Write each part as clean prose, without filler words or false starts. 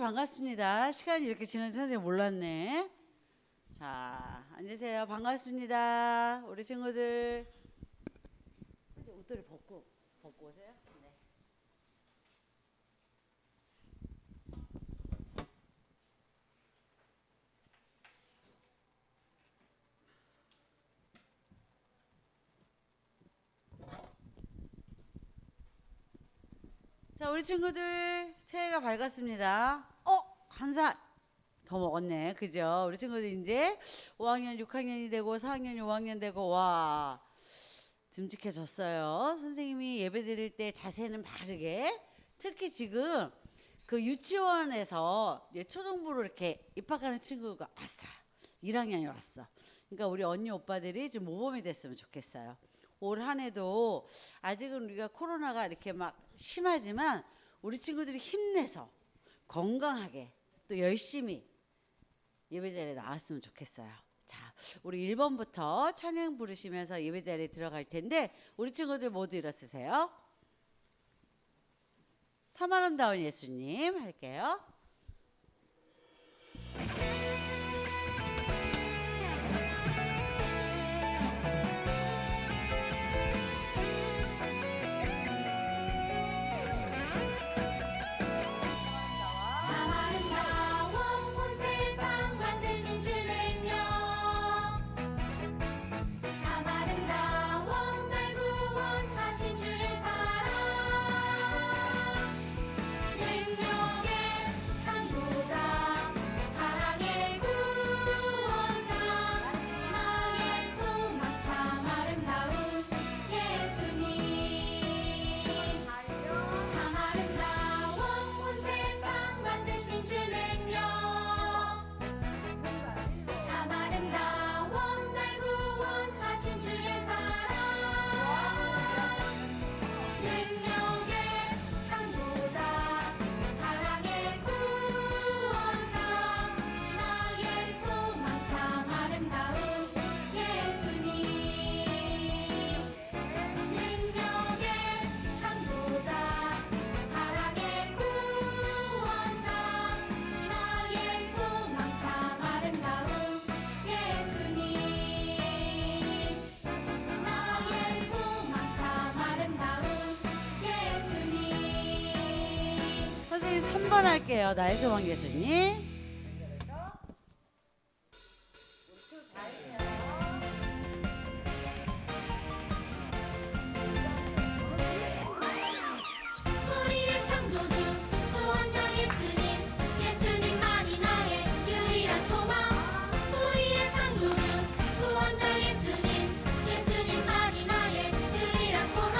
반갑습니다. 시간이 이렇게 지난 줄 몰랐네. 자, 앉으세요. 반갑습니다. 우리 친구들. 옷들을 벗고 오세요. 네. 자, 우리 친구들 새해가 밝았습니다. 한 살 더 먹었네. 그죠? 우리 친구들 이제 5학년, 6학년이 되고 4학년, 5학년 되고 와 듬직해졌어요. 선생님이 예배 드릴 때 자세는 바르게 특히 지금 그 유치원에서 초등부로 이렇게 입학하는 친구가 왔어요. 1학년이 왔어. 그러니까 우리 언니 오빠들이 좀 모범이 됐으면 좋겠어요. 올 한 해도 아직은 우리가 코로나가 이렇게 막 심하지만 우리 친구들이 힘내서 건강하게 또 열심히 예배 자리에 나왔으면 좋겠어요. 자, 우리 1번부터 찬양 부르시면서 예배 자리에 들어갈 텐데 우리 친구들 모두 일어서세요. 참 아름다운 예수님 할게요. 선생님 3번 할게요. 나의 소망 예수님. 우리의 창조주 구원자 예수님 예수님만이 나의 유일한 소망 우리의 창조주 구원자 예수님 예수님만이 나의 유일한 소망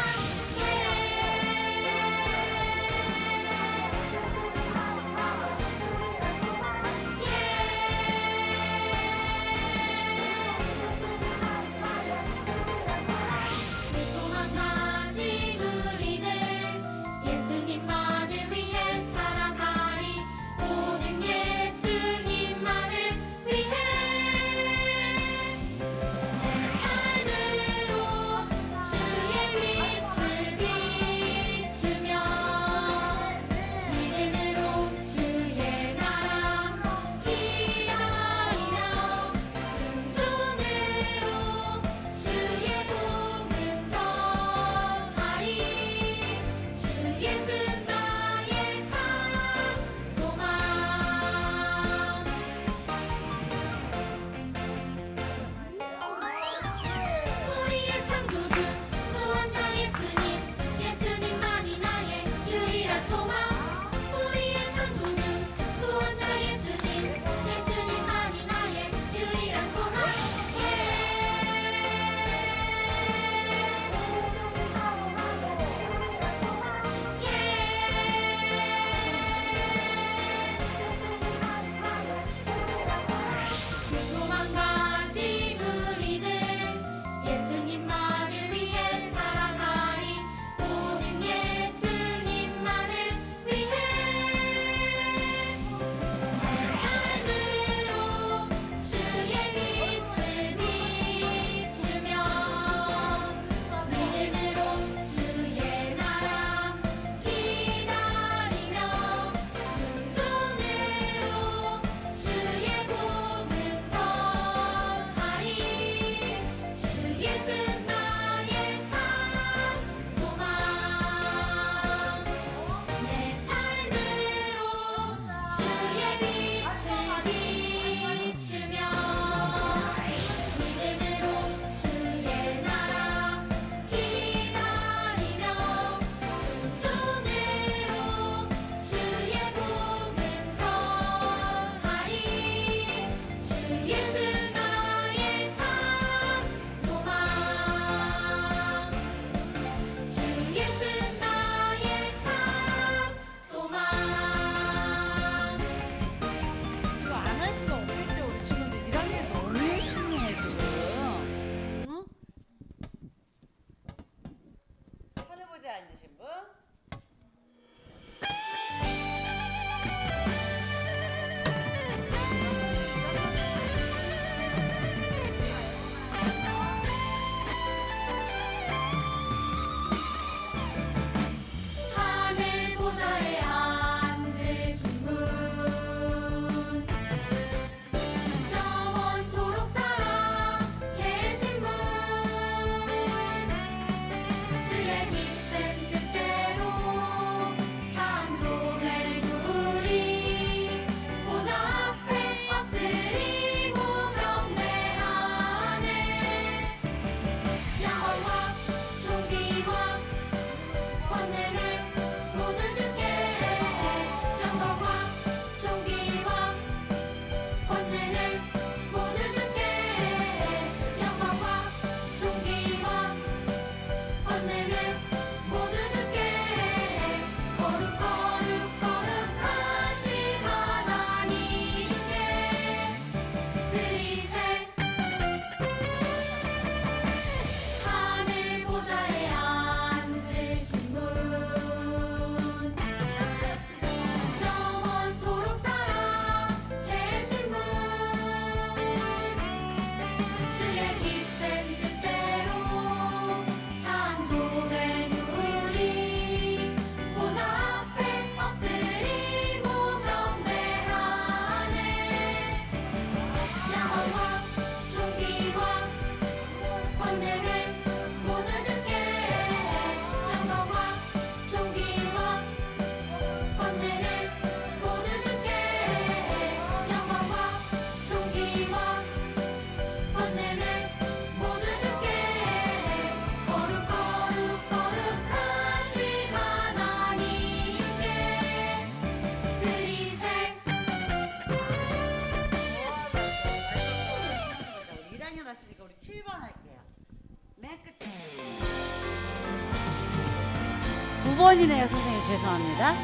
9번이네요, 선생님. 죄송합니다.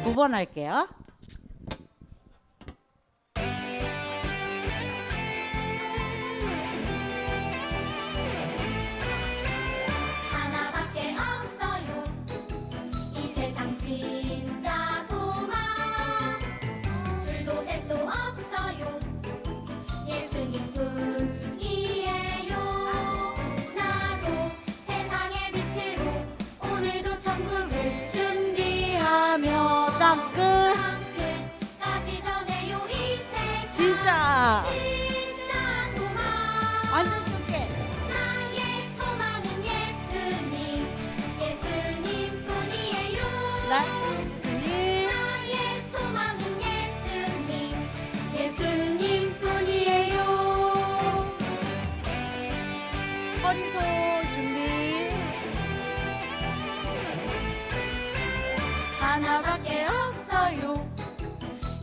9번 할게요. 하나밖에 없어요 이 세상 진짜 소망 줄도 셋도 없어요 예수님뿐이에요 나도 세상의 빛으로 오늘도 천국을 준비하며 땅끝 끝까지 전해요 이 세상 진짜 진짜 소망 완전 좋게. 나의 소망은 예수님 예수님뿐이에요 예수님 나의 소망은 예수님 예수님뿐이에요 허리소 준비. 하나밖에 없어요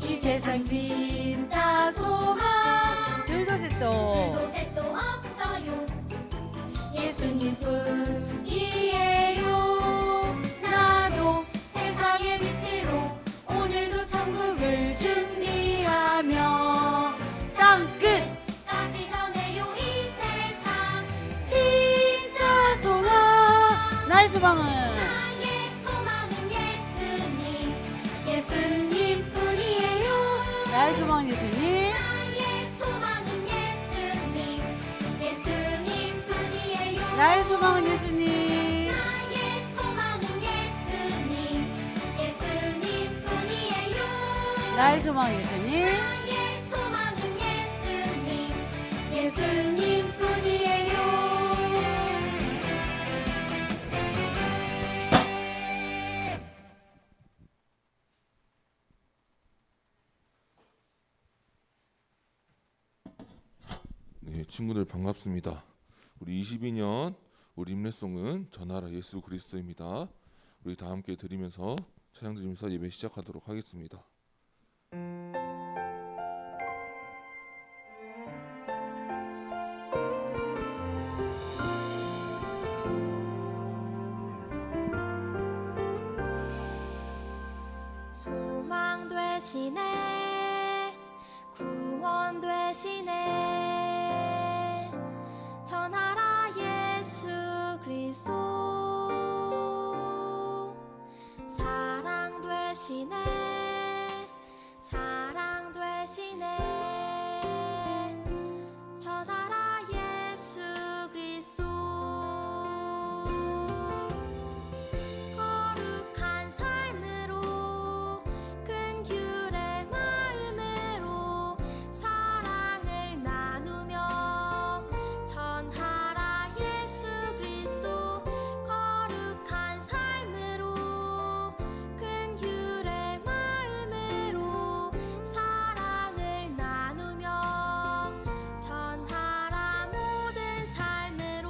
이 세상 진짜 소망. 둘도 셋도 줄도 셋도 없어요 예수님뿐이에요 나도 세상의 빛으로 오늘도 천국을 준비하며 땅끝 까지 전해요 이 세상 진짜 소망. 나의 소망은 나의 소망은 예수님 예수님뿐이에요 나의 소망은 예수님. 나의 소망은 예수님 예수님뿐이에요 나의 소망은 예수님. 나의 소망은 예수님 예수님뿐이에요 나의 소망은 예수님. 나의 소망은 예수님 예수님뿐이에요 네, 친구들 반갑습니다. 우리 22년 우리 임례송은 전하라 예수 그리스도입니다. 우리 다 함께 드리면서 찬양 드리면서 예배 시작하도록 하겠습니다. 소망 되시네 구원 되시네 전하라 예수 그리스도 사랑 되시네 자랑 되시네 전하라 예수 그리스도 거룩한 삶으로 큰 규례 마음으로 사랑을 나누며 전하라 예수 그리스도 거룩한 삶으로 큰 규례 마음으로 사랑을 나누며 전하라 모든 삶으로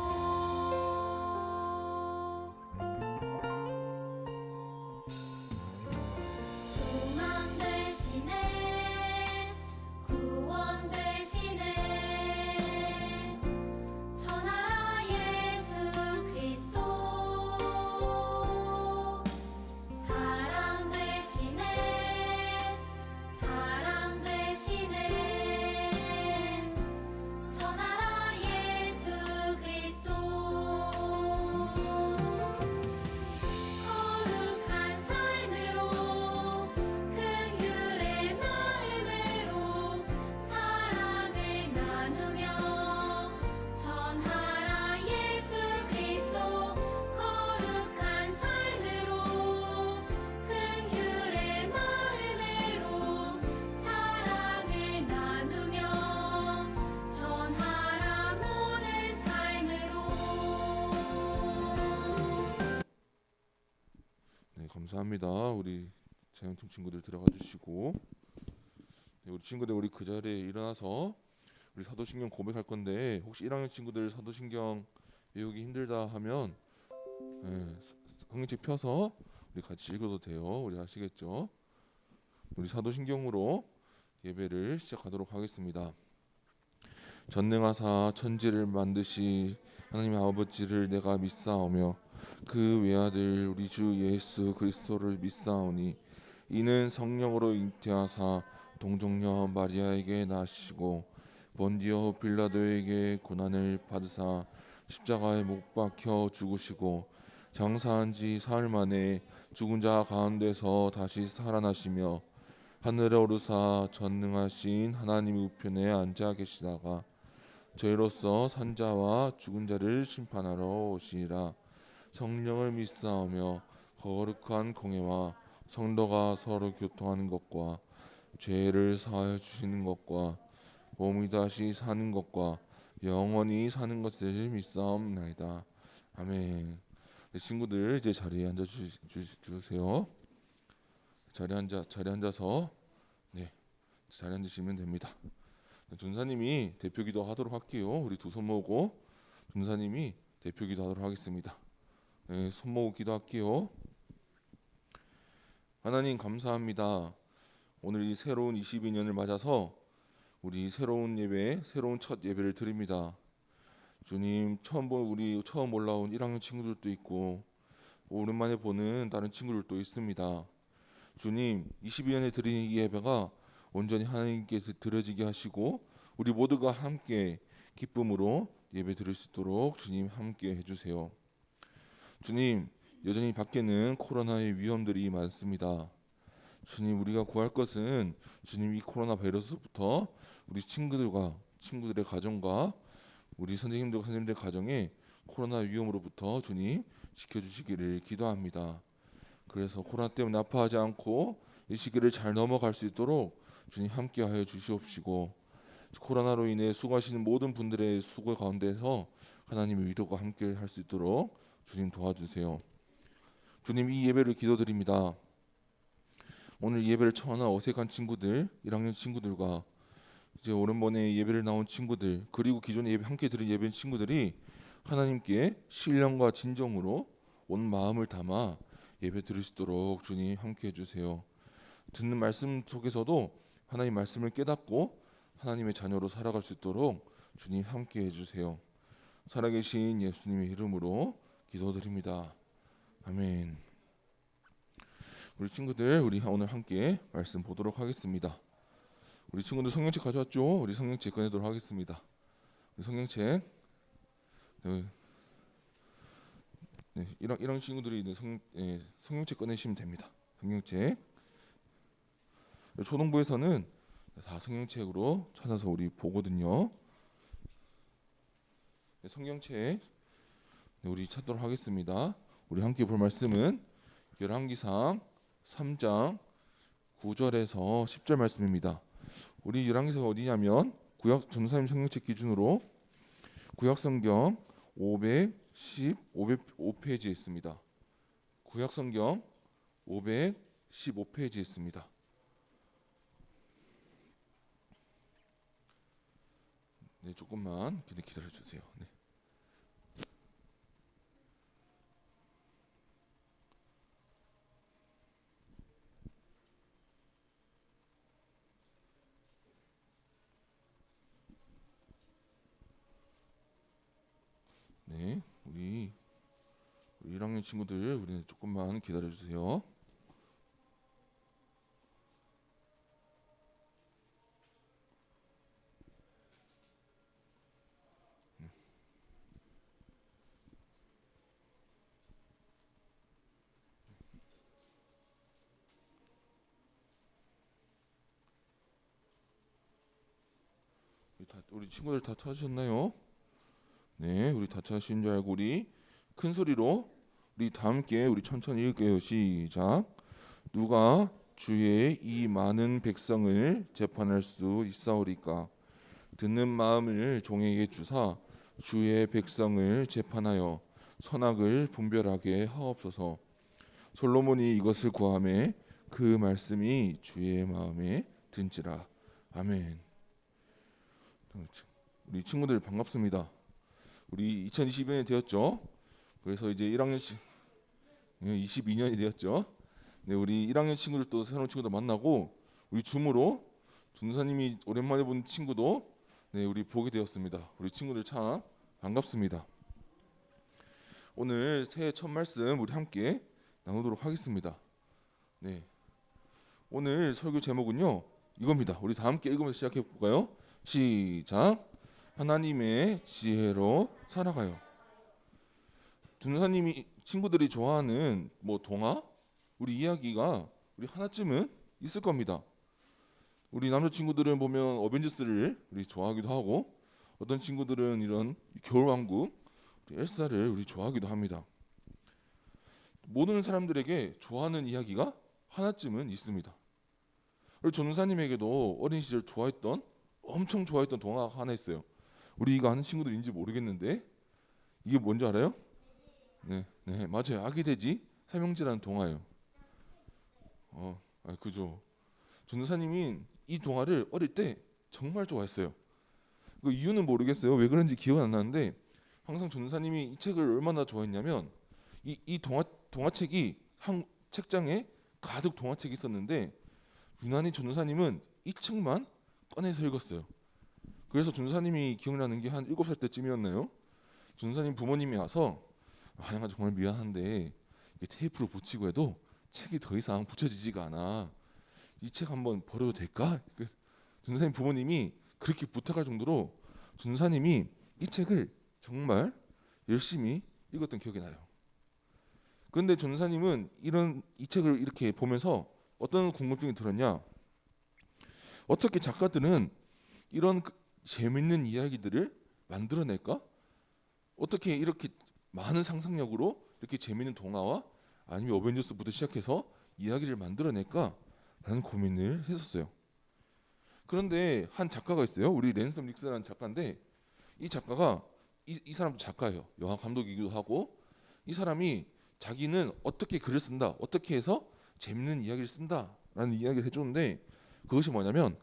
소망 되시네 구원 되시네 전하라 예수 그리스도 사랑 되시네 자랑 되시네 전하라 예수 그리스도 거룩한 삶으로 큰 규례 마음으로 사랑을 나누며 전하라 예수 그리스도 거룩한 삶으로 큰 규례 마음으로 사랑을 나누며 전하라 모든 삶으로 네, 감사합니다. 우리 찬양팀 친구들 들어가 주시고, 네, 우리 친구들 우리 그 자리에 일어나서 우리 사도신경 고백할 건데, 혹시 1학년 친구들 사도신경 외우기 힘들다 하면 성경책 펴서 우리 같이 읽어도 돼요. 우리 아시겠죠? 우리 사도신경으로 예배를 시작하도록 하겠습니다. 전능하사 천지를 만드시 하나님의 아버지를 내가 믿사오며 그 외아들 우리 주 예수 그리스도를 믿사오니 이는 성령으로 잉태하사 동정녀 마리아에게 나시고 본디오 빌라도에게 고난을 받으사 십자가에 못 박혀 죽으시고 장사한 지 사흘 만에 죽은 자 가운데서 다시 살아나시며 하늘에 오르사 전능하신 하나님 우편에 앉아 계시다가 저희로서 산자와 죽은 자를 심판하러 오시리라. 성령을 믿사오며 거룩한 공예와 성도가 서로 교통하는 것과 죄를 사하여 주시는 것과 몸이 다시 사는 것과 영원히 사는 것을 믿사옵나이다. 아멘. 네, 친구들 이제 자리에 앉아 주세요. 자리에 앉아서 네, 자리에 앉으시면 됩니다. 네, 전사님이 대표 기도하도록 할게요. 우리 두 손 모으고 전사님이 대표 기도하도록 하겠습니다. 네, 손 모으고 기도할게요. 하나님 감사합니다. 오늘 이 새로운 22년을 맞아서 우리 새로운 예배, 새로운 첫 예배를 드립니다. 주님, 우리 처음 올라온 1학년 친구들도 있고 오랜만에 보는 다른 친구들도 있습니다. 주님, 22년에 드리는 이 예배가 온전히 하나님께 드려지게 하시고 우리 모두가 함께 기쁨으로 예배 드릴 수 있도록 주님 함께 해주세요. 주님, 여전히 밖에는 코로나의 위험들이 많습니다. 주님, 우리가 구할 것은 주님 이 코로나 바이러스부터 우리 친구들의 가정과 우리 선생님들 가정에 코로나 위험으로부터 주님 지켜주시기를 기도합니다. 그래서 코로나 때문에 아파하지 않고 이 시기를 잘 넘어갈 수 있도록 주님 함께하여 주시옵시고 코로나로 인해 수고하시는 모든 분들의 수고 가운데서 하나님의 위로가 함께 할 수 있도록 주님 도와주세요. 주님, 이 예배를 기도드립니다. 오늘 예배를 처음 하나 어색한 친구들, 1학년 친구들과 이제 오랜만에 예배를 나온 친구들, 그리고 기존에 함께 드린 예배 친구들이 하나님께 신령과 진정으로 온 마음을 담아 예배 드릴 수 있도록 주님 함께 해주세요. 듣는 말씀 속에서도 하나님 말씀을 깨닫고 하나님의 자녀로 살아갈 수 있도록 주님 함께 해주세요. 살아계신 예수님의 이름으로 기도드립니다. 아멘. 우리 친구들, 우리 오늘 함께 말씀 보도록 하겠습니다. 우리 친구들 성경책 가져왔죠? 우리 성경책 꺼내도록 하겠습니다. 우리 성경책. 네, 1학년 친구들이 성경책 꺼내시면 됩니다. 성경책. 초등부에서는 다 성경책으로 찾아서 우리 보거든요. 네, 성경책 우리 찾도록 하겠습니다. 우리 함께 볼 말씀은 열왕기상 3장 9절에서 10절 말씀입니다. 우리 열왕기상 어디냐면 전사님 성경책 기준으로 구약성경 515페이지에 있습니다. 구약성경 515페이지에 있습니다. 네, 조금만 기다려 주세요. 네. 네, 우리 1학년 친구들 우리는 조금만 기다려 주세요. 우리 친구들 다 찾으셨나요? 네, 우리 다 찾으신 줄 알고 우리 큰 소리로 우리 다 함께 우리 천천히 읽게요. 시작. 누가 주의 이 많은 백성을 재판할 수 있사오리까? 듣는 마음을 종에게 주사 주의 백성을 재판하여 선악을 분별하게 하옵소서. 솔로몬이 이것을 구하매 그 말씀이 주의 마음에 든지라. 아멘. 우리 친구들 반갑습니다. 우리 2022년이 되었죠. 그래서 이제 1학년씩 22년이 되었죠. 네, 우리 1학년 친구들 또 새로운 친구들 만나고 우리 줌으로 전사님이 오랜만에 본 친구도 네, 우리 보게 되었습니다. 우리 친구들 참 반갑습니다. 오늘 새해 첫 말씀 우리 함께 나누도록 하겠습니다. 네, 오늘 설교 제목은요 이겁니다. 우리 다 함께 읽으면서 시작해 볼까요? 시작. 하나님의 지혜로 살아가요. 전도사님이 친구들이 좋아하는 뭐 동화, 우리 이야기가 우리 하나쯤은 있을 겁니다. 우리 남자친구들은 보면 어벤져스를 우리 좋아하기도 하고, 어떤 친구들은 이런 겨울왕국 엘사를 우리 좋아하기도 합니다. 모든 사람들에게 좋아하는 이야기가 하나쯤은 있습니다. 우리 전도사님에게도 어린 시절 엄청 좋아했던 동화가 하나 있어요. 우리가 아는 친구들인지 모르겠는데 이게 뭔지 알아요? 네, 맞아요. 아기 돼지 삼형제라는 동화예요. 그죠. 전도사님이 이 동화를 어릴 때 정말 좋아했어요. 그 이유는 모르겠어요. 왜 그런지 기억은 안 나는데 항상 전도사님이 이 책을 얼마나 좋아했냐면 이 동화책이 한 책장에 가득 동화책이 있었는데 유난히 전도사님은 이 책만 꺼내서 읽었어요. 그래서 전도사님이 기억나는 게 한 7살 때쯤이었나요? 전도사님 부모님이 와서 양아 정말 미안한데 테이프로 붙이고 해도 책이 더 이상 붙여지지가 않아. 이 책 한번 버려도 될까? 전도사님 부모님이 그렇게 부탁할 정도로 전도사님이 이 책을 정말 열심히 읽었던 기억이 나요. 그런데 전도사님은 이 책을 이렇게 보면서 어떤 궁금증이 들었냐? 어떻게 작가들은 이런 재밌는 이야기들을 만들어낼까? 어떻게 이렇게 많은 상상력으로 이렇게 재밌는 동화와 아니면 어벤져스부터 시작해서 이야기를 만들어낼까? 라는 고민을 했었어요. 그런데 한 작가가 있어요. 우리 랜섬 닉스라는 작가인데 이 작가가 이 사람도 작가예요. 영화 감독이기도 하고, 이 사람이 자기는 어떻게 글을 쓴다, 어떻게 해서 재밌는 이야기를 쓴다라는 이야기를 해줬는데 그것이 뭐냐면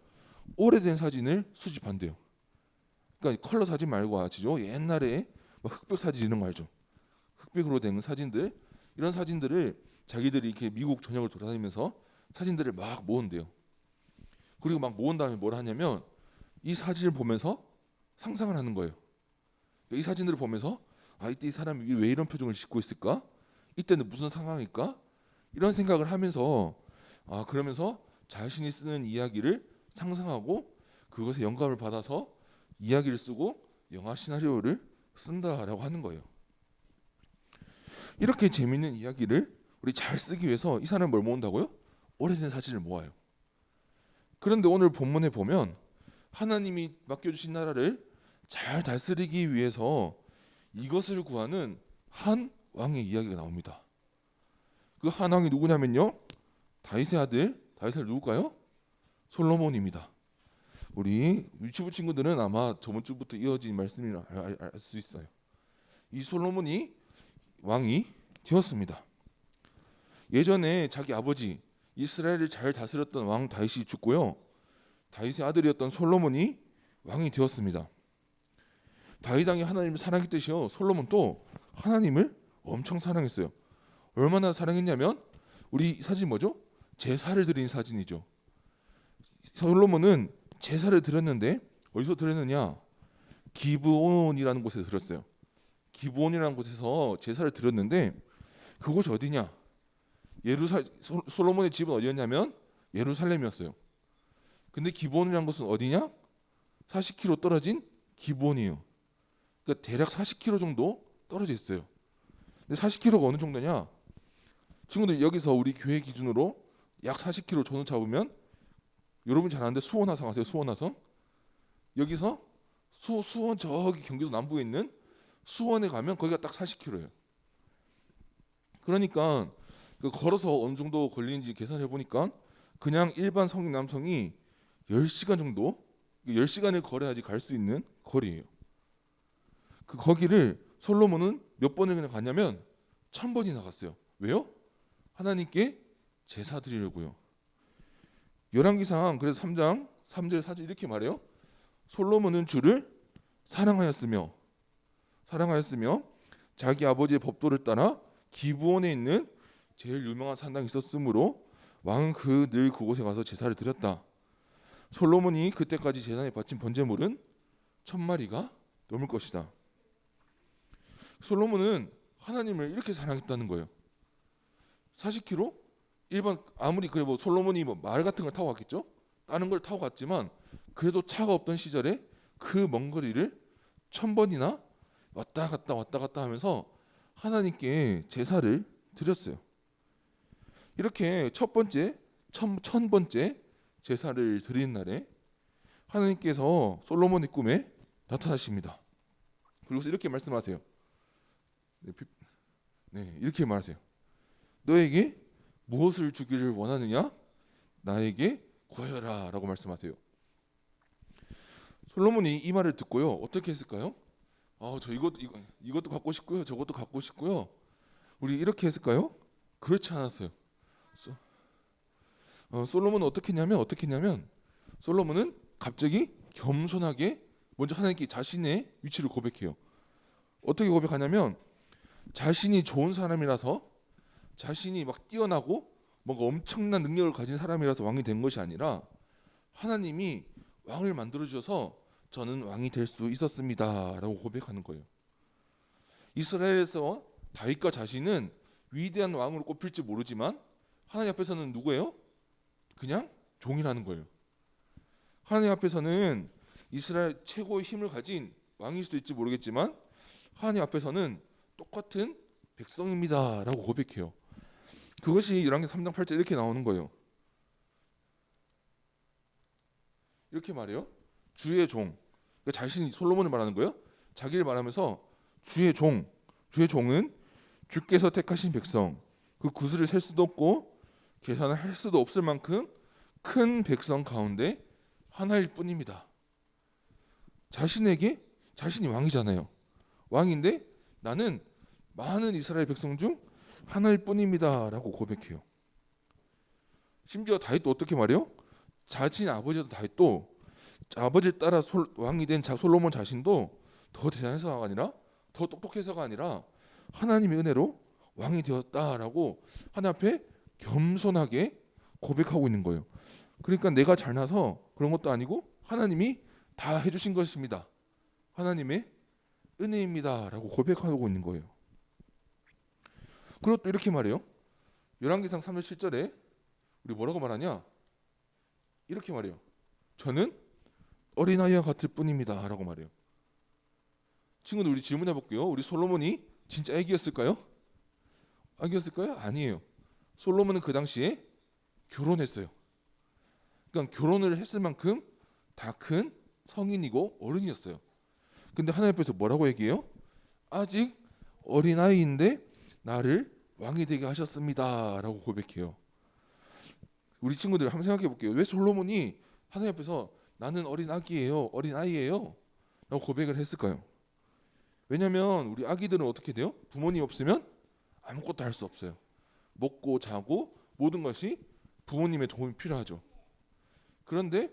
오래된 사진을 수집한대요. 그러니까 컬러 사진 말고 아시죠? 옛날에 막 흑백 사진 이런 거 알죠? 흑백으로 된 사진들, 이런 사진들을 자기들이 이렇게 미국 전역을 돌아다니면서 사진들을 막 모은대요. 그리고 막 모은 다음에 뭘 하냐면 이 사진을 보면서 상상을 하는 거예요. 이 사진들을 보면서 이때 이 사람이 왜 이런 표정을 짓고 있을까? 이때는 무슨 상황일까? 이런 생각을 하면서 그러면서 자신이 쓰는 이야기를 상상하고 그것에 영감을 받아서 이야기를 쓰고 영화 시나리오를 쓴다라고 하는 거예요. 이렇게 재밌는 이야기를 우리 잘 쓰기 위해서 이 사람은 뭘 모은다고요? 오래된 사진을 모아요. 그런데 오늘 본문에 보면 하나님이 맡겨주신 나라를 잘 다스리기 위해서 이것을 구하는 한 왕의 이야기가 나옵니다. 그 한 왕이 누구냐면요, 다윗의 아들, 다윗의 누굴까요? 솔로몬입니다. 우리 유치부 친구들은 아마 저번 주부터 이어진 말씀을 알 수 있어요. 이 솔로몬이 왕이 되었습니다. 예전에 자기 아버지 이스라엘을 잘 다스렸던 왕 다윗이 죽고요, 다윗의 아들이었던 솔로몬이 왕이 되었습니다. 다윗 왕이 하나님을 사랑했듯이요, 솔로몬도 하나님을 엄청 사랑했어요. 얼마나 사랑했냐면 우리 사진 뭐죠? 제사를 드린 사진이죠. 솔로몬은 제사를 드렸는데 어디서 드렸느냐? 기브온이라는 곳에서 드렸어요. 기브온이라는 곳에서 제사를 드렸는데 그곳이 어디냐? 솔로몬의 집은 어디였냐면 예루살렘이었어요. 근데 기브온이라는 곳은 어디냐? 40km 떨어진 기브온이에요. 그러니까 대략 40km 정도 떨어져 있어요. 근데 40km가 어느 정도냐? 친구들, 여기서 우리 교회 기준으로 약 40km 전후 잡으면, 여러분 잘 아는데 수원화성 아세요? 수원화성? 여기서 수원 저기 경기도 남부에 있는 수원에 가면 거기가 딱 40km예요. 그러니까 걸어서 어느 정도 걸리는지 계산해 보니까 그냥 일반 성인 남성이 10시간 정도, 10시간을 걸어야지 갈 수 있는 거리예요. 거기를 솔로몬은 몇 번을 그냥 갔냐면 1000번이나 갔어요. 왜요? 하나님께 제사 드리려고요. 열왕기상 그래서 3장 3절 4절 이렇게 말해요. 솔로몬은 주를 사랑하였으며 자기 아버지의 법도를 따라 기브온에 있는 제일 유명한 산당이 있었으므로 왕은 늘 그곳에 가서 제사를 드렸다. 솔로몬이 그때까지 제단에 바친 번제물은 1000마리가 넘을 것이다. 솔로몬은 하나님을 이렇게 사랑했다는 거예요. 40km? 일반 아무리 그래 뭐 솔로몬이 뭐 말 같은 걸 타고 갔겠죠? 다른 걸 타고 갔지만 그래도 차가 없던 시절에 그 먼 거리를 1000번이나 왔다 갔다 하면서 하나님께 제사를 드렸어요. 이렇게 첫 번째, 1000번째 제사를 드리는 날에 하나님께서 솔로몬의 꿈에 나타나십니다. 그리고 이렇게 말씀하세요. 이렇게 말하세요. 너에게 무엇을 주기를 원하느냐? 나에게 구하여라 라고 말씀하세요. 솔로몬이 이 말을 듣고요. 어떻게 했을까요? 저 이것도 갖고 싶고요. 저것도 갖고 싶고요. 우리 이렇게 했을까요? 그렇지 않았어요. 솔로몬은 어떻게 했냐면 솔로몬은 갑자기 겸손하게 먼저 하나님께 자신의 위치를 고백해요. 어떻게 고백하냐면 자신이 좋은 사람이라서 자신이 막 뛰어나고 뭔가 엄청난 능력을 가진 사람이라서 왕이 된 것이 아니라 하나님이 왕을 만들어 주셔서 저는 왕이 될 수 있었습니다라고 고백하는 거예요. 이스라엘에서 다윗과 자신은 위대한 왕으로 꼽힐지 모르지만 하나님 앞에서는 누구예요? 그냥 종이라는 거예요. 하나님 앞에서는 이스라엘 최고의 힘을 가진 왕일 수도 있지 모르겠지만 하나님 앞에서는 똑같은 백성입니다라고 고백해요. 그것이 열왕기 3장 8절 이렇게 나오는 거예요. 이렇게 말해요. 주의 종. 그러니까 자신이 솔로몬을 말하는 거예요. 자기를 말하면서 주의 종은 주께서 택하신 백성, 그 구슬을 셀 수도 없고 계산을 할 수도 없을 만큼 큰 백성 가운데 하나일 뿐입니다. 자신이 왕이잖아요. 왕인데 나는 많은 이스라엘 백성 중 하나일 뿐입니다라고 고백해요. 심지어 다윗도 어떻게 말해요? 자신의 아버지도 다윗도 아버지를 따라 왕이 된 솔로몬 자신도 더 대단해서가 아니라 더 똑똑해서가 아니라 하나님의 은혜로 왕이 되었다라고 하나님 앞에 겸손하게 고백하고 있는 거예요. 그러니까 내가 잘나서 그런 것도 아니고 하나님이 다 해주신 것입니다. 하나님의 은혜입니다라고 고백하고 있는 거예요. 그리고 또 이렇게 말해요. 열왕기상 3절 7절에 우리 뭐라고 말하냐? 이렇게 말해요. 저는 어린아이와 같을 뿐입니다 라고 말해요. 친구들 우리 질문해 볼게요. 우리 솔로몬이 진짜 애기였을까요? 아기였을까요? 아니에요. 솔로몬은 그 당시에 결혼했어요. 그러니까 결혼을 했을 만큼 다 큰 성인이고 어른이었어요. 근데 하나님 앞에서 뭐라고 얘기해요? 아직 어린아이인데 나를 왕이 되게 하셨습니다 라고 고백해요. 우리 친구들 한번 생각해 볼게요. 왜 솔로몬이 하나님 앞에서 나는 어린아이예요 라고 고백을 했을까요? 왜냐하면 우리 아기들은 어떻게 돼요? 부모님 없으면 아무것도 할 수 없어요. 먹고 자고 모든 것이 부모님의 도움이 필요하죠. 그런데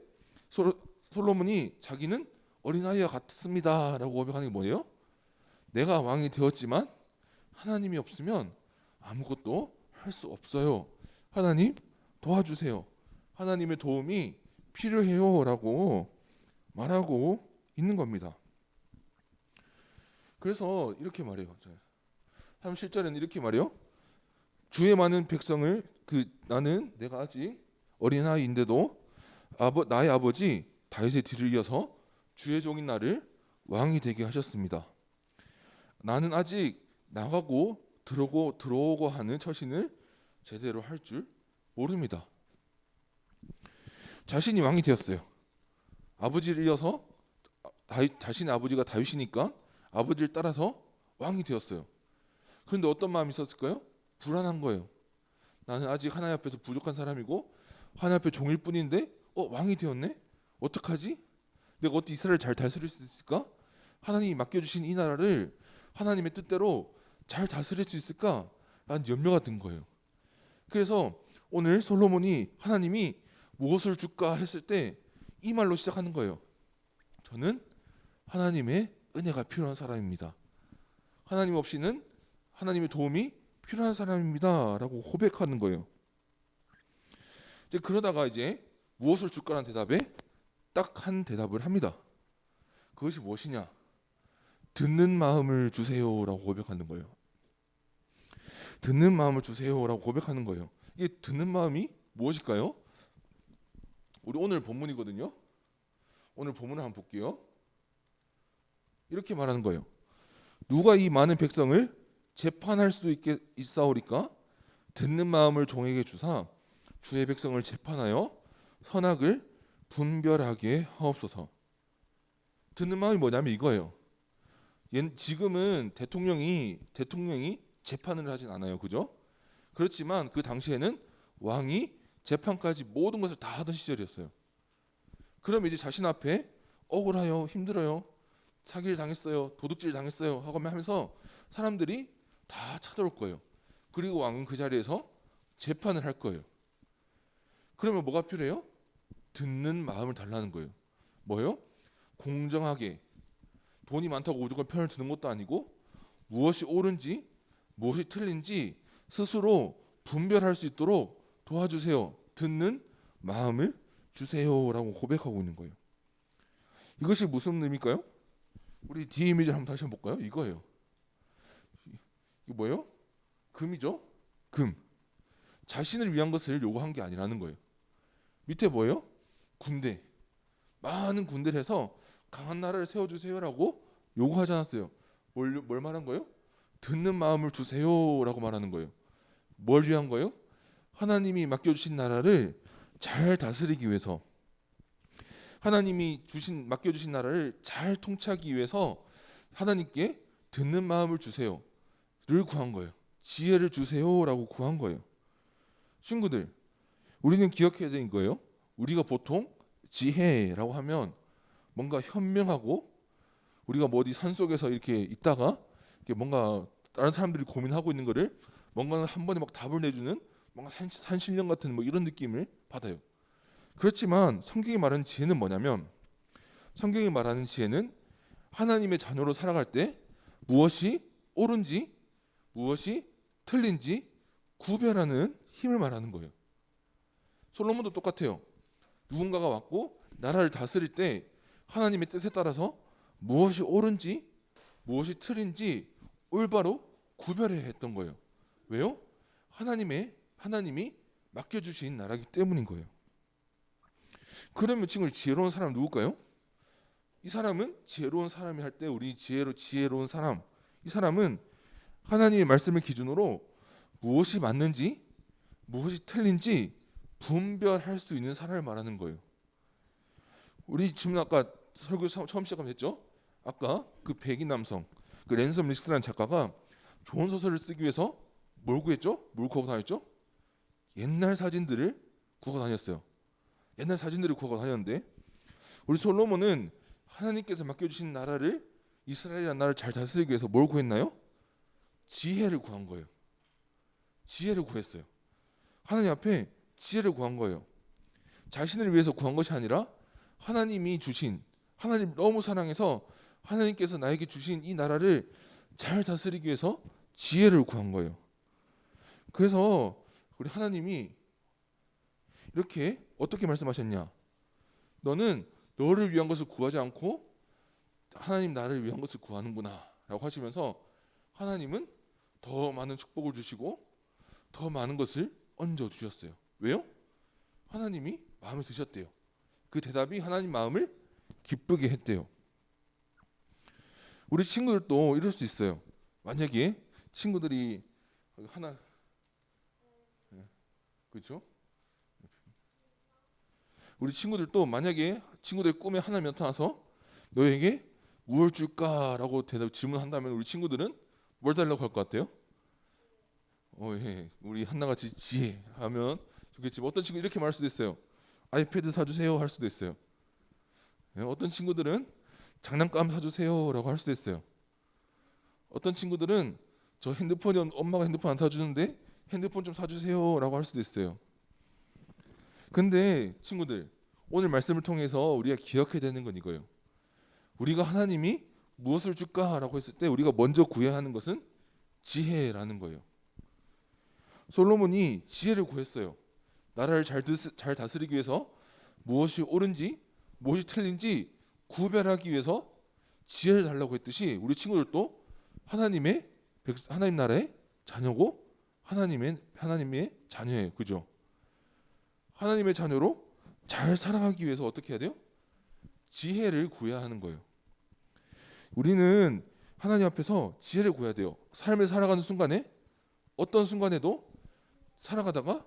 솔로몬이 자기는 어린아이와 같습니다 라고 고백하는 게 뭐예요? 내가 왕이 되었지만 하나님이 없으면 아무것도 할 수 없어요. 하나님 도와주세요. 하나님의 도움이 필요해요 라고 말하고 있는 겁니다. 그래서 이렇게 말해요. 37절에는 이렇게 말해요. 주의 많은 백성을 내가 아직 어린아이인데도 나의 아버지 다윗의 뒤를 이어서 주의 종인 나를 왕이 되게 하셨습니다. 나는 아직 나가고 들어오고 하는 처신을 제대로 할 줄 모릅니다. 자신이 왕이 되었어요. 아버지를 이어서 자신의 아버지가 다윗이니까 아버지를 따라서 왕이 되었어요. 그런데 어떤 마음이 있었을까요? 불안한 거예요. 나는 아직 하나님 앞에서 부족한 사람이고 하나님 앞에 종일 뿐인데 왕이 되었네? 어떡하지? 내가 어떻게 이스라엘을 잘 다스릴 수 있을까? 하나님이 맡겨주신 이 나라를 하나님의 뜻대로 잘 다스릴 수 있을까? 라는 염려가 든 거예요. 그래서 오늘 솔로몬이 하나님이 무엇을 줄까 했을 때 이 말로 시작하는 거예요. 저는 하나님의 은혜가 필요한 사람입니다. 하나님 없이는 하나님의 도움이 필요한 사람입니다 라고 고백하는 거예요. 그러다가 이제 무엇을 줄까라는 대답에 딱 한 대답을 합니다. 그것이 무엇이냐? 듣는 마음을 주세요 라고 고백하는 거예요. 듣는 마음을 주세요라고 고백하는 거예요. 이게 듣는 마음이 무엇일까요? 우리 오늘 본문이거든요. 오늘 본문을 한번 볼게요. 이렇게 말하는 거예요. 누가 이 많은 백성을 재판할 수 있사오리까? 듣는 마음을 종에게 주사 주의 백성을 재판하여 선악을 분별하게 하옵소서. 듣는 마음이 뭐냐면 이거예요. 지금은 대통령이 재판을 하진 않아요, 그죠? 그렇지만 그 당시에는 왕이 재판까지 모든 것을 다 하던 시절이었어요. 그럼 이제 자신 앞에 억울해요, 힘들어요, 사기를 당했어요, 도둑질 당했어요 하고 하면서 사람들이 다 찾아올 거예요. 그리고 왕은 그 자리에서 재판을 할 거예요. 그러면 뭐가 필요해요? 듣는 마음을 달라는 거예요. 뭐요? 공정하게, 돈이 많다고 무조건 편을 드는 것도 아니고 무엇이 옳은지 무엇이 틀린지 스스로 분별할 수 있도록 도와주세요. 듣는 마음을 주세요라고 고백하고 있는 거예요. 이것이 무슨 의미일까요? 우리 뒤에 이미지를 한번 다시 한번 볼까요? 이거예요. 이게 뭐예요? 금이죠? 금. 자신을 위한 것을 요구한 게 아니라는 거예요. 밑에 뭐예요? 군대. 많은 군대를 해서 강한 나라를 세워주세요라고 요구하지 않았어요. 뭘 말한 거예요? 듣는 마음을 주세요라고 말하는 거예요. 뭘 위한 거예요? 하나님이 맡겨주신 나라를 잘 다스리기 위해서, 하나님이 맡겨주신 나라를 잘 통치하기 위해서 하나님께 듣는 마음을 주세요를 구한 거예요. 지혜를 주세요라고 구한 거예요. 친구들, 우리는 기억해야 되는 거예요. 우리가 보통 지혜라고 하면 뭔가 현명하고 우리가 뭐 어디 산속에서 이렇게 있다가 이렇게 뭔가 다른 사람들이 고민하고 있는 거를 뭔가 한 번에 막 답을 내주는 뭔가 산신령 같은 뭐 이런 느낌을 받아요. 그렇지만 성경이 말하는 지혜는 뭐냐면, 성경이 말하는 지혜는 하나님의 자녀로 살아갈 때 무엇이 옳은지 무엇이 틀린지 구별하는 힘을 말하는 거예요. 솔로몬도 똑같아요. 누군가가 왔고 나라를 다스릴 때 하나님의 뜻에 따라서 무엇이 옳은지 무엇이 틀린지 올바로 구별해야 했던 거예요. 왜요? 하나님이 맡겨주신 나라이기 때문인 거예요. 그러면 지금 지혜로운 사람 누굴까요? 이 사람은 지혜로운 사람이 할 때 우리 지혜로운 사람, 이 사람은 하나님의 말씀을 기준으로 무엇이 맞는지 무엇이 틀린지 분별할 수 있는 사람을 말하는 거예요. 우리 지금 아까 설교 처음 시작하면 했죠? 아까 그 백인 남성, 그 랜섬 리스트라는 작가가 좋은 소설을 쓰기 위해서 뭘 구했죠? 뭘 구하고 다녔죠? 옛날 사진들을 구하고 다녔어요. 옛날 사진들을 구하고 다녔는데 우리 솔로몬은 하나님께서 맡겨주신 나라를, 이스라엘이라는 나라를 잘 다스리기 위해서 뭘 구했나요? 지혜를 구한 거예요. 지혜를 구했어요. 하나님 앞에 지혜를 구한 거예요. 자신을 위해서 구한 것이 아니라 하나님이 주신, 하나님 너무 사랑해서 하나님께서 나에게 주신 이 나라를 잘 다스리기 위해서 지혜를 구한 거예요. 그래서 우리 하나님이 이렇게 어떻게 말씀하셨냐? 너는 너를 위한 것을 구하지 않고 하나님 나를 위한 것을 구하는구나 라고 하시면서 하나님은 더 많은 축복을 주시고 더 많은 것을 얹어 주셨어요. 왜요? 하나님이 마음에 드셨대요. 그 대답이 하나님 마음을 기쁘게 했대요. 우리 친구들도 이럴 수 있어요. 만약에 친구들이 하나, 그렇죠? 우리 친구들도 만약에 친구들의 꿈에 하나님이 나타나서 너에게 무엇을 줄까라고 질문한다면 우리 친구들은 뭘 달라고 할 것 같아요? 예, 우리 한나같이 지혜하면 좋겠지만 어떤 친구 이렇게 말할 수도 있어요. 아이패드 사주세요 할 수도 있어요. 예, 어떤 친구들은 장난감 사주세요라고 할 수도 있어요. 어떤 친구들은 저 핸드폰이 엄마가 핸드폰 안 사주는데 핸드폰 좀 사주세요라고 할 수도 있어요. 근데 친구들, 오늘 말씀을 통해서 우리가 기억해야 되는 건 이거예요. 우리가 하나님이 무엇을 줄까라고 했을 때 우리가 먼저 구해야 하는 것은 지혜라는 거예요. 솔로몬이 지혜를 구했어요. 나라를 잘 다스리기 위해서 무엇이 옳은지 무엇이 틀린지 구별하기 위해서 지혜를 달라고 했듯이 우리 친구들도 하나님 나라의 자녀고 하나님의 자녀예요. 그죠? 하나님의 자녀로 잘 살아가기 위해서 어떻게 해야 돼요? 지혜를 구해야 하는 거예요. 우리는 하나님 앞에서 지혜를 구해야 돼요. 삶을 살아가는 순간에 어떤 순간에도 살아가다가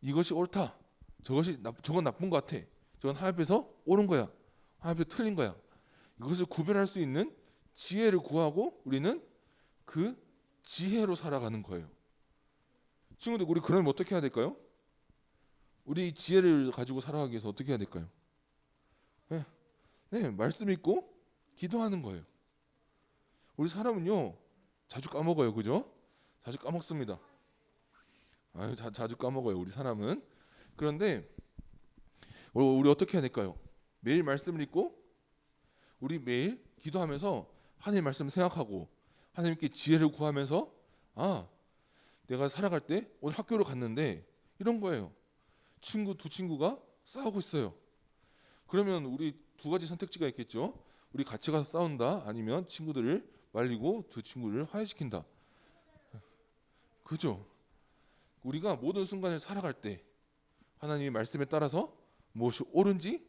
이것이 옳다, 저건 나쁜 것 같아, 저건 하나님 앞에서 옳은 거야, 하나님 앞에서 틀린 거야, 이것을 구별할 수 있는 지혜를 구하고 우리는 그 지혜로 살아가는 거예요. 친구들, 우리 그러면 어떻게 해야 될까요? 우리 이 지혜를 가지고 살아가기 위해서 어떻게 해야 될까요? 말씀 읽고 기도하는 거예요. 우리 사람은요 자주 까먹어요. 그죠? 자주 까먹습니다. 자주 까먹어요. 우리 사람은. 그런데 우리 어떻게 해야 될까요? 매일 말씀을 읽고 우리 매일 기도하면서 하나님 말씀을 생각하고 하나님께 지혜를 구하면서 내가 살아갈 때 오늘 학교를 갔는데 이런 거예요. 두 친구가 싸우고 있어요. 그러면 우리 두 가지 선택지가 있겠죠. 우리 같이 가서 싸운다, 아니면 친구들을 말리고 두 친구를 화해시킨다. 그죠? 우리가 모든 순간을 살아갈 때 하나님의 말씀에 따라서 무엇이 옳은지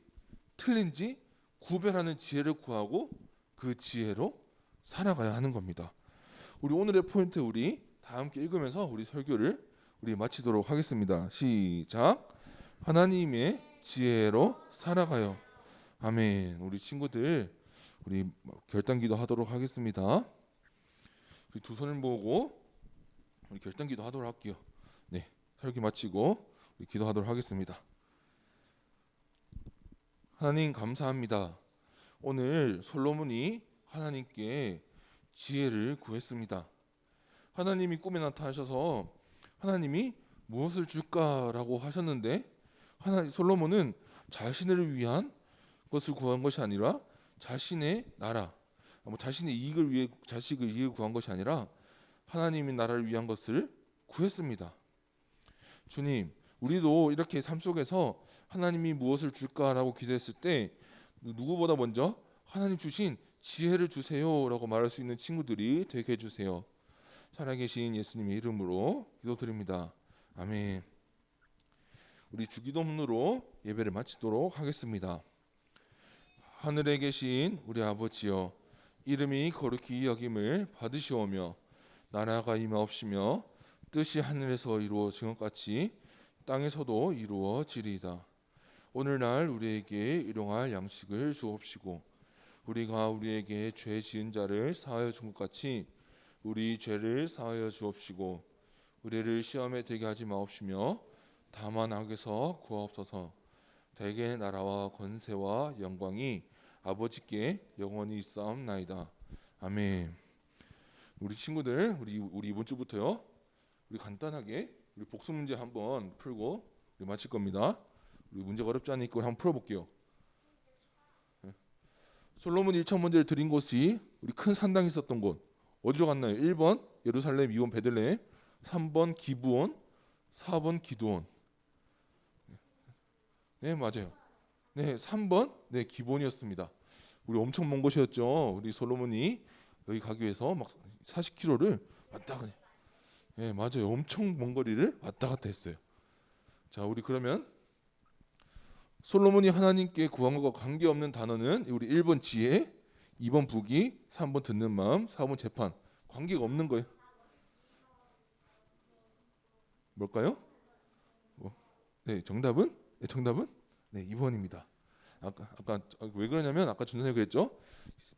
틀린지 구별하는 지혜를 구하고 그 지혜로 살아가야 하는 겁니다. 우리 오늘의 포인트 우리 다 함께 읽으면서 우리 설교를 우리 마치도록 하겠습니다. 시작. 하나님의 지혜로 살아가요. 아멘. 우리 친구들 우리 결단기도 하도록 하겠습니다. 우리 두 손을 모으고 우리 결단기도 하도록 할게요. 네, 설교 마치고 우리 기도하도록 하겠습니다. 하나님 감사합니다. 오늘 솔로몬이 하나님께 지혜를 구했습니다. 하나님이 꿈에 나타나셔서 하나님이 무엇을 줄까라고 하셨는데 솔로몬은 자신을 위한 것을 구한 것이 아니라 자신의 나라, 자신의 자식을 이익을 구한 것이 아니라 하나님의 나라를 위한 것을 구했습니다. 주님, 우리도 이렇게 삶 속에서 하나님이 무엇을 줄까라고 기도했을 때 누구보다 먼저 하나님 주신 지혜를 주세요라고 말할 수 있는 친구들이 되게 해주세요. 살아계신 예수님의 이름으로 기도드립니다. 아멘. 우리 주기도문으로 예배를 마치도록 하겠습니다. 하늘에 계신 우리 아버지여, 이름이 거룩히 여김을 받으시오며 나라가 임하옵시며 뜻이 하늘에서 이루어진 것 같이 땅에서도 이루어지리이다. 오늘날 우리에게 일용할 양식을 주옵시고 우리가 우리에게 죄 지은 자를 사하여 준 것 같이 우리 죄를 사하여 주옵시고 우리를 시험에 들게 하지 마옵시며 다만 악에서 구하옵소서. 대개 나라와 권세와 영광이 아버지께 영원히 있사옵나이다. 아멘. 우리 친구들 우리 이번 주부터요 우리 간단하게 우리 복수 문제 한번 풀고 우리 마칠 겁니다. 우리 문제가 어렵지 않으니까 우리 한번 풀어볼게요. 솔로몬 1천 문제를 드린 곳이 우리 큰 산당이 있었던 곳 어디로 갔나요? 1번 예루살렘, 2번 베들레헴, 3번 기브온, 4번 기드온. 네, 맞아요. 네, 3번 기브온이었습니다. 우리 엄청 먼 곳이었죠. 우리 솔로몬이 여기 가기 위해서 막 40km를 왔다 갔다. 네, 맞아요. 엄청 먼 거리를 왔다 갔다 했어요. 자, 우리 그러면 솔로몬이 하나님께 구한 것과 관계없는 단어는 우리 1번 지혜, 2번 부귀, 3번 듣는 마음, 4번 재판. 관계가 없는 거예요. 뭘까요? 네, 정답은 2번입니다. 아까 왜 그러냐면 아까 준선생님이 그랬죠.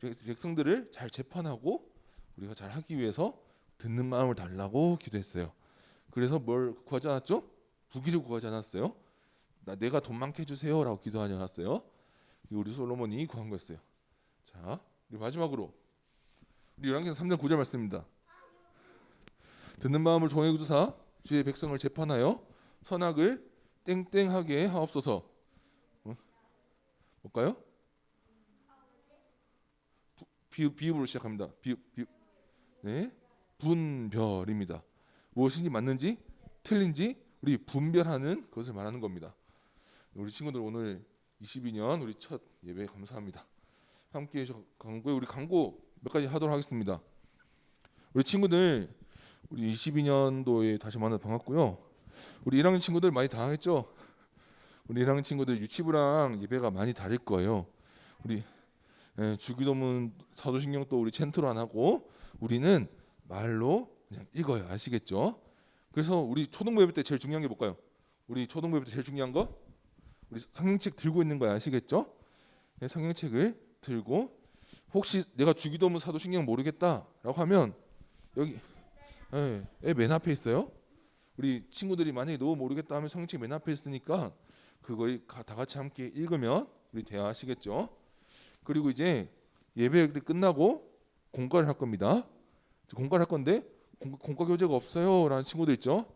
백성들을 잘 재판하고 우리가 잘 하기 위해서 듣는 마음을 달라고 기도했어요. 그래서 뭘 구하지 않았죠? 부귀를 구하지 않았어요. 내가 돈 많게 해주세요라고 기도하지 않았어요. 우리 솔로몬이 구한 거였어요. 자, 우리 마지막으로 우리 열왕기상 3장 9절 말씀입니다. 듣는 마음을 동해 주사 주의 백성을 재판하여 선악을 땡땡하게 하옵소서. 뭘까요? 비읍으로 시작합니다. 네, 분별입니다. 무엇인지 맞는지 틀린지 우리 분별하는 것을 말하는 겁니다. 우리 친구들 오늘 22년 우리 첫 예배 감사합니다. 함께해 주셔서 광고에 우리 광고 몇 가지 하도록 하겠습니다. 우리 친구들 우리 22년도에 다시 만나 반갑고요. 우리 1학년 친구들 많이 당황했죠? 우리 1학년 친구들 유치부랑 예배가 많이 다를 거예요. 우리 주기도문 사도신경 또 우리 챈트로 안 하고 우리는 말로 그냥 읽어요. 아시겠죠? 그래서 우리 초등부 예배 때 제일 중요한 게 뭘까요? 우리 초등부 예배 때 제일 중요한 거? 우리 성경책 들고 있는 거야. 아시겠죠? 네, 성경책을 들고 혹시 내가 주기도문 사도신경 모르겠다라고 하면 여기 맨 앞에 있어요. 우리 친구들이 만약에 너 모르겠다 하면 성경책 맨 앞에 있으니까 그걸 다 같이 함께 읽으면 우리 대화하시겠죠. 그리고 이제 예배 끝나고 공과를 할 겁니다. 공과를 할 건데 공과 교재가 없어요 라는 친구들 있죠.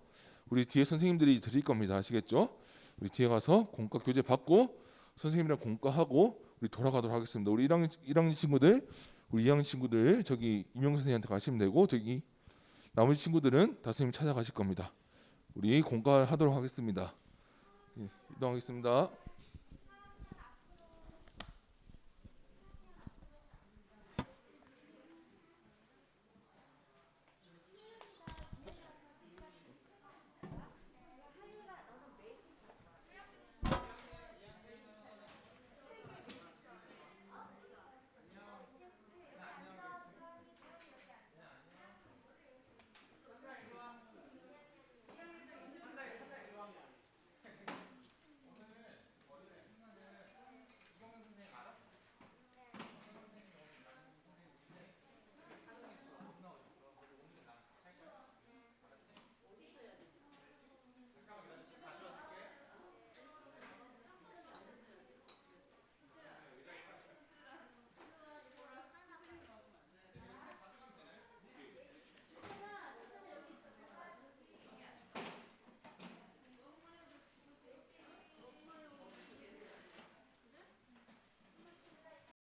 우리 뒤에 선생님들이 드릴 겁니다. 아시겠죠? 우리 뒤에 가서 공과 교재 받고 선생님이랑 공과하고 우리 돌아가도록 하겠습니다. 우리 1학년 친구들, 우리 2학년 친구들 저기 임용 선생님한테 가시면 되고 저기 나머지 친구들은 다선생님 찾아가실 겁니다. 우리 공과하도록 하겠습니다. 이동하겠습니다.